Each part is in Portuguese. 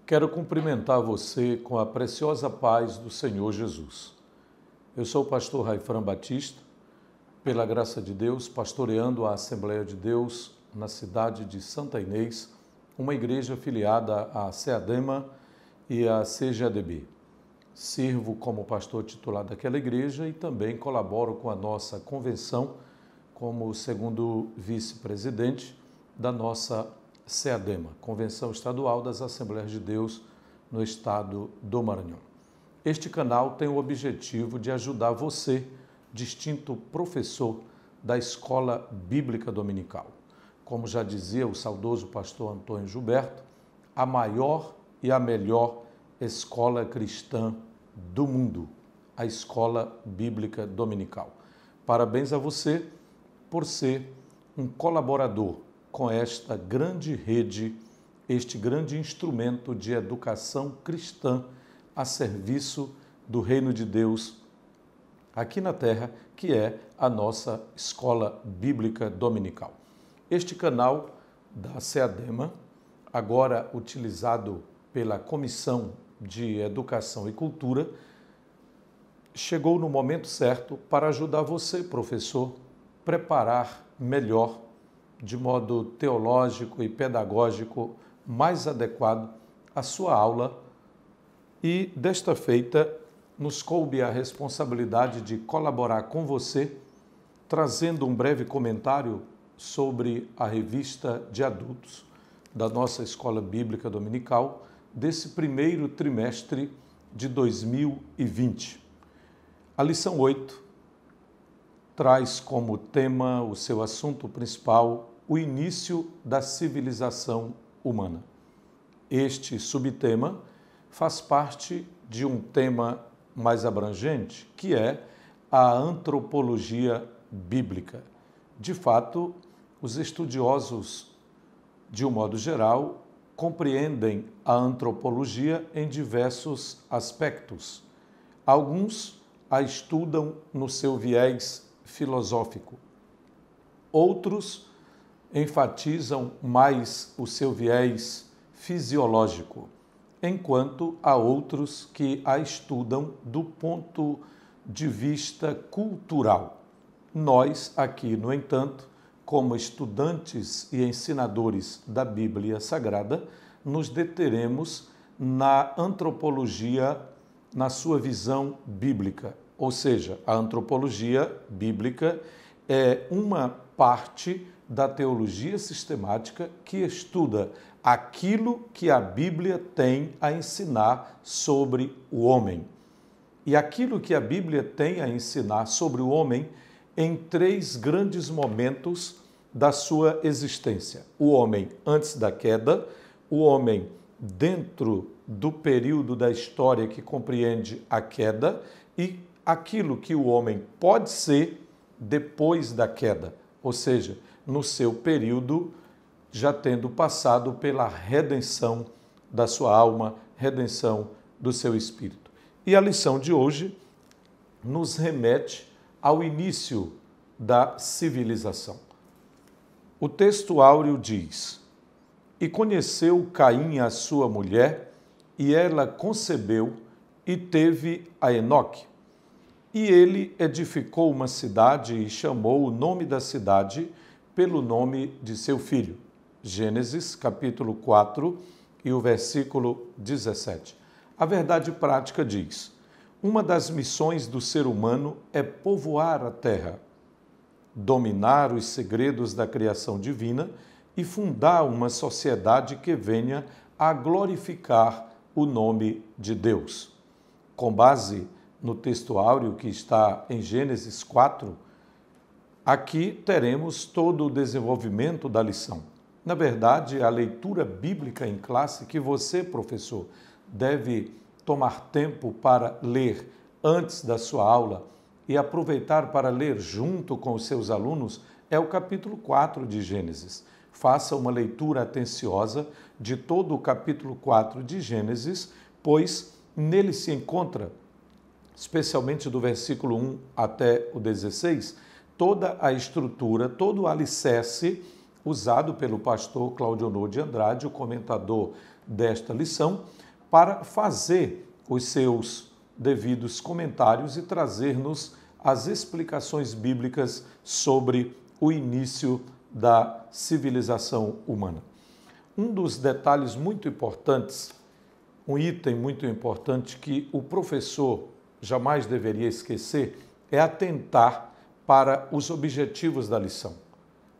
Quero cumprimentar você com a preciosa paz do Senhor Jesus. Eu sou o pastor Raifran Batista, pela graça de Deus, pastoreando a Assembleia de Deus na cidade de Santa Inês, uma igreja afiliada à SEADEMA e à CGADB. Sirvo como pastor titular daquela igreja e também colaboro com a nossa convenção como segundo vice-presidente da nossa SEADEMA, Convenção Estadual das Assembleias de Deus no estado do Maranhão. Este canal tem o objetivo de ajudar você, distinto professor da Escola Bíblica Dominical. Como já dizia o saudoso pastor Antônio Gilberto, a maior e a melhor escola cristã do mundo, a Escola Bíblica Dominical. Parabéns a você por ser um colaborador com esta grande rede, este grande instrumento de educação cristã a serviço do Reino de Deus aqui na Terra, que é a nossa Escola Bíblica Dominical. Este canal da SEADEMA, agora utilizado pela Comissão de Educação e Cultura, chegou no momento certo para ajudar você, professor, preparar melhor, de modo teológico e pedagógico mais adequado, a sua aula. E desta feita, nos coube a responsabilidade de colaborar com você, trazendo um breve comentário sobre a revista de adultos da nossa Escola Bíblica Dominical desse primeiro trimestre de 2020. A lição 8 traz como tema, o seu assunto principal, o início da civilização humana. Este subtema faz parte de um tema mais abrangente, que é a antropologia bíblica. De fato, os estudiosos, de um modo geral, compreendem a antropologia em diversos aspectos. Alguns a estudam no seu viés filosófico. Outros enfatizam mais o seu viés fisiológico, enquanto há outros que a estudam do ponto de vista cultural. Nós, aqui, no entanto, como estudantes e ensinadores da Bíblia Sagrada, nos deteremos na antropologia, na sua visão bíblica. Ou seja, a antropologia bíblica é uma parte da teologia sistemática que estuda aquilo que a Bíblia tem a ensinar sobre o homem. E aquilo que a Bíblia tem a ensinar sobre o homem em três grandes momentos da sua existência. O homem antes da queda, o homem dentro do período da história que compreende a queda e aquilo que o homem pode ser depois da queda, ou seja, no seu período já tendo passado pela redenção da sua alma, redenção do seu espírito. E a lição de hoje nos remete ao início da civilização. O texto áureo diz: "E conheceu Caim a sua mulher, e ela concebeu e teve a Enoque. E ele edificou uma cidade e chamou o nome da cidade pelo nome de seu filho." Gênesis, capítulo 4, e o versículo 17. A verdade prática diz: uma das missões do ser humano é povoar a terra, dominar os segredos da criação divina e fundar uma sociedade que venha a glorificar o nome de Deus. Com base no texto áureo que está em Gênesis 4, aqui teremos todo o desenvolvimento da lição. Na verdade, a leitura bíblica em classe que você, professor, deve tomar tempo para ler antes da sua aula e aproveitar para ler junto com os seus alunos é o capítulo 4 de Gênesis. Faça uma leitura atenciosa de todo o capítulo 4 de Gênesis, pois nele se encontra, especialmente do versículo 1 até o 16, toda a estrutura, todo o alicerce usado pelo pastor Claudionor de Andrade, o comentador desta lição para fazer os seus devidos comentários e trazer-nos as explicações bíblicas sobre o início da civilização humana. Um dos detalhes muito importantes, um item muito importante que o professor jamais deveria esquecer é atentar para os objetivos da lição.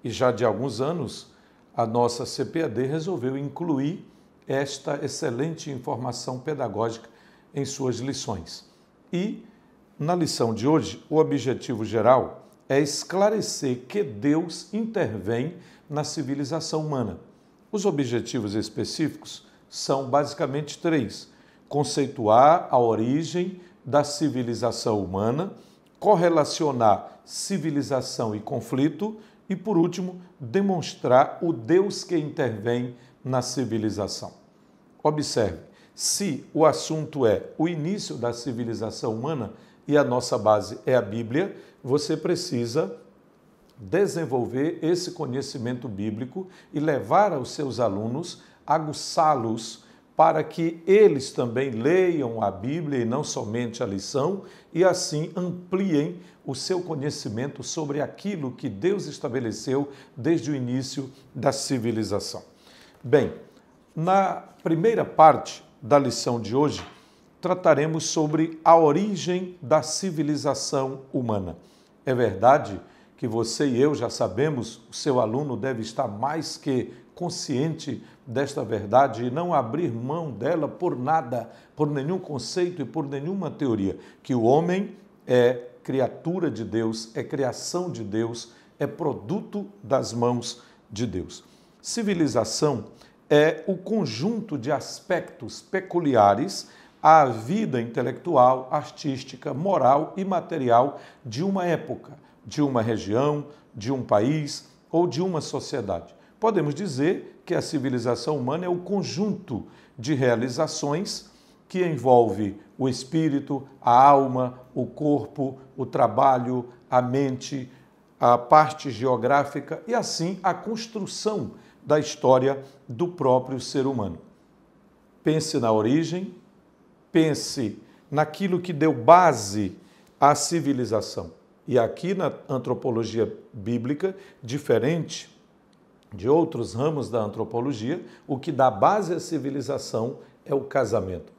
E já de alguns anos, a nossa CPAD resolveu incluir esta excelente informação pedagógica em suas lições. E, na lição de hoje, o objetivo geral é esclarecer que Deus intervém na civilização humana. Os objetivos específicos são basicamente três: conceituar a origem da civilização humana, correlacionar civilização e conflito e, por último, demonstrar o Deus que intervém na civilização. Observe, se o assunto é o início da civilização humana e a nossa base é a Bíblia, você precisa desenvolver esse conhecimento bíblico e levar aos seus alunos, aguçá-los para que eles também leiam a Bíblia e não somente a lição e assim ampliem o seu conhecimento sobre aquilo que Deus estabeleceu desde o início da civilização. Bem, na primeira parte da lição de hoje, trataremos sobre a origem da civilização humana. É verdade que você e eu já sabemos, o seu aluno deve estar mais que consciente desta verdade e não abrir mão dela por nada, por nenhum conceito e por nenhuma teoria, que o homem é criatura de Deus, é criação de Deus, é produto das mãos de Deus. Civilização é o conjunto de aspectos peculiares à vida intelectual, artística, moral e material de uma época, de uma região, de um país ou de uma sociedade. Podemos dizer que a civilização humana é o conjunto de realizações que envolve o espírito, a alma, o corpo, o trabalho, a mente, a parte geográfica e, assim, a construção da história do próprio ser humano. Pense na origem, pense naquilo que deu base à civilização. E aqui na antropologia bíblica, diferente de outros ramos da antropologia, o que dá base à civilização é o casamento.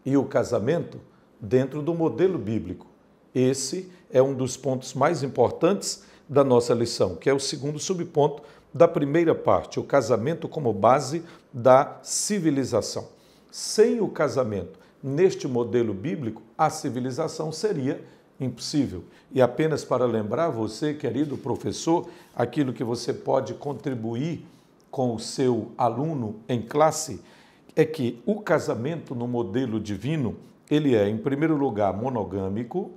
E o casamento dentro do modelo bíblico. Esse é um dos pontos mais importantes da nossa lição, que é o segundo subponto da primeira parte, o casamento como base da civilização. Sem o casamento, neste modelo bíblico, a civilização seria impossível. E apenas para lembrar você, querido professor, aquilo que você pode contribuir com o seu aluno em classe, é que o casamento no modelo divino, ele é, em primeiro lugar, monogâmico,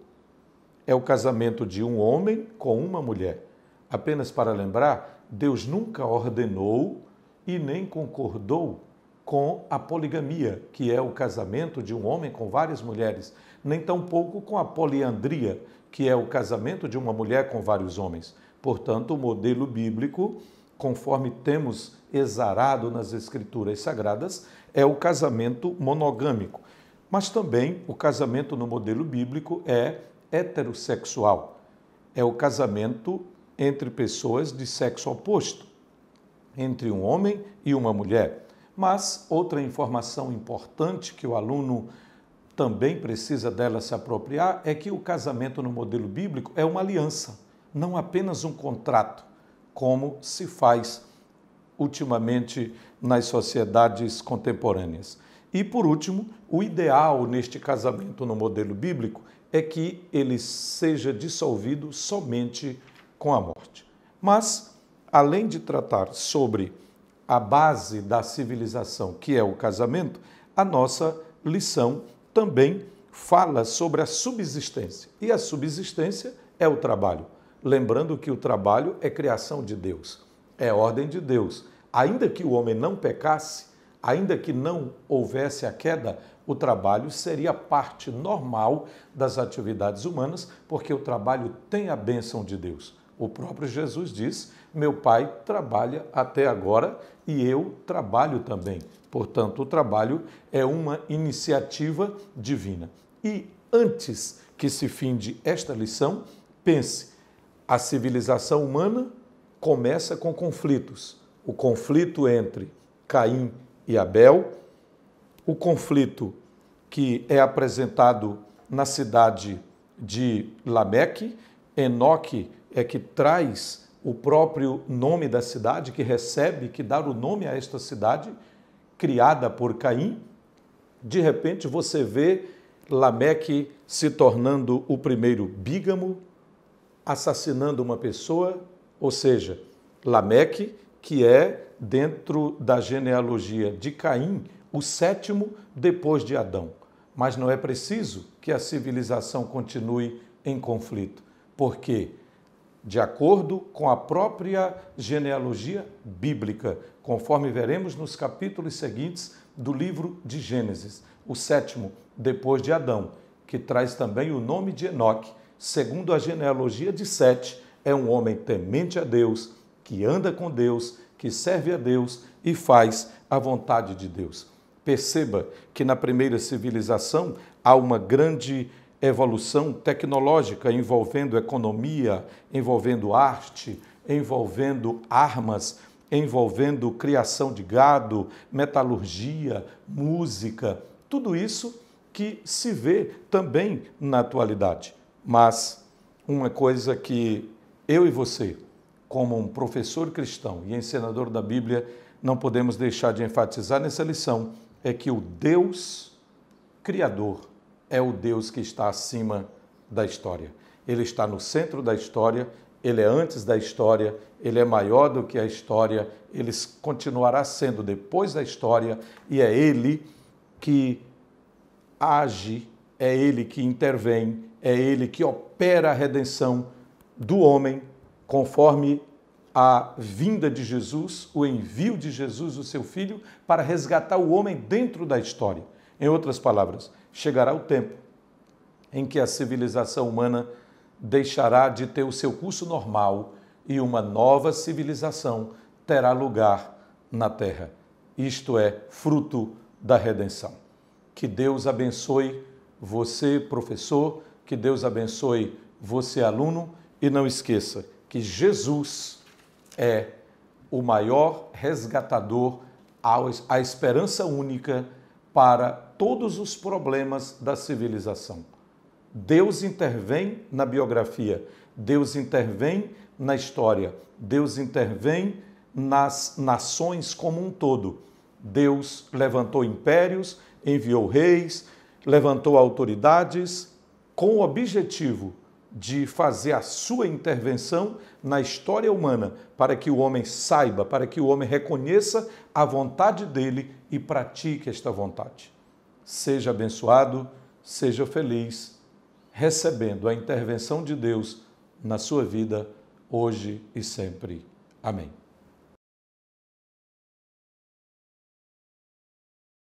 é o casamento de um homem com uma mulher. Apenas para lembrar, Deus nunca ordenou e nem concordou com a poligamia, que é o casamento de um homem com várias mulheres, nem tampouco com a poliandria, que é o casamento de uma mulher com vários homens. Portanto, o modelo bíblico, conforme temos exarado nas Escrituras Sagradas, é o casamento monogâmico. Mas também o casamento no modelo bíblico é heterossexual. É o casamento entre pessoas de sexo oposto, entre um homem e uma mulher. Mas outra informação importante que o aluno também precisa dela se apropriar é que o casamento no modelo bíblico é uma aliança, não apenas um contrato, como se faz ultimamente nas sociedades contemporâneas. E, por último, o ideal neste casamento no modelo bíblico é que ele seja dissolvido somente com a morte. Mas, além de tratar sobre a base da civilização, que é o casamento, a nossa lição também fala sobre a subsistência. E a subsistência é o trabalho. Lembrando que o trabalho é criação de Deus, é ordem de Deus. Ainda que o homem não pecasse, ainda que não houvesse a queda, o trabalho seria parte normal das atividades humanas, porque o trabalho tem a bênção de Deus. O próprio Jesus diz: meu Pai trabalha até agora e eu trabalho também. Portanto, o trabalho é uma iniciativa divina. E antes que se finde esta lição, pense, a civilização humana começa com conflitos. O conflito entre Caim e Abel, o conflito que é apresentado na cidade de Lameque. Enoque é que traz o próprio nome da cidade, que recebe, que dá o nome a esta cidade, criada por Caim. De repente você vê Lameque se tornando o primeiro bígamo, assassinando uma pessoa, ou seja, Lameque, que é, dentro da genealogia de Caim, o sétimo depois de Adão. Mas não é preciso que a civilização continue em conflito, porque, de acordo com a própria genealogia bíblica, conforme veremos nos capítulos seguintes do livro de Gênesis, o sétimo depois de Adão, que traz também o nome de Enoque, segundo a genealogia de Sete, é um homem temente a Deus, que anda com Deus, que serve a Deus e faz a vontade de Deus. Perceba que na primeira civilização há uma grande evolução tecnológica envolvendo economia, envolvendo arte, envolvendo armas, envolvendo criação de gado, metalurgia, música, tudo isso que se vê também na atualidade. Mas uma coisa que eu e você, como um professor cristão e ensinador da Bíblia, não podemos deixar de enfatizar nessa lição é que o Deus Criador é o Deus que está acima da história. Ele está no centro da história, ele é antes da história, ele é maior do que a história, ele continuará sendo depois da história e é ele que age, é ele que intervém, é ele que opera a redenção do homem conforme a vinda de Jesus, o envio de Jesus, o seu Filho, para resgatar o homem dentro da história. Em outras palavras, chegará o tempo em que a civilização humana deixará de ter o seu curso normal e uma nova civilização terá lugar na Terra. Isto é fruto da redenção. Que Deus abençoe você, professor, que Deus abençoe você, aluno, e não esqueça que Jesus é o maior resgatador, a esperança única para todos os problemas da civilização. Deus intervém na biografia, Deus intervém na história, Deus intervém nas nações como um todo. Deus levantou impérios, enviou reis, levantou autoridades com o objetivo de fazer a sua intervenção na história humana, para que o homem saiba, para que o homem reconheça a vontade dele e pratique esta vontade. Seja abençoado, seja feliz, recebendo a intervenção de Deus na sua vida, hoje e sempre. Amém.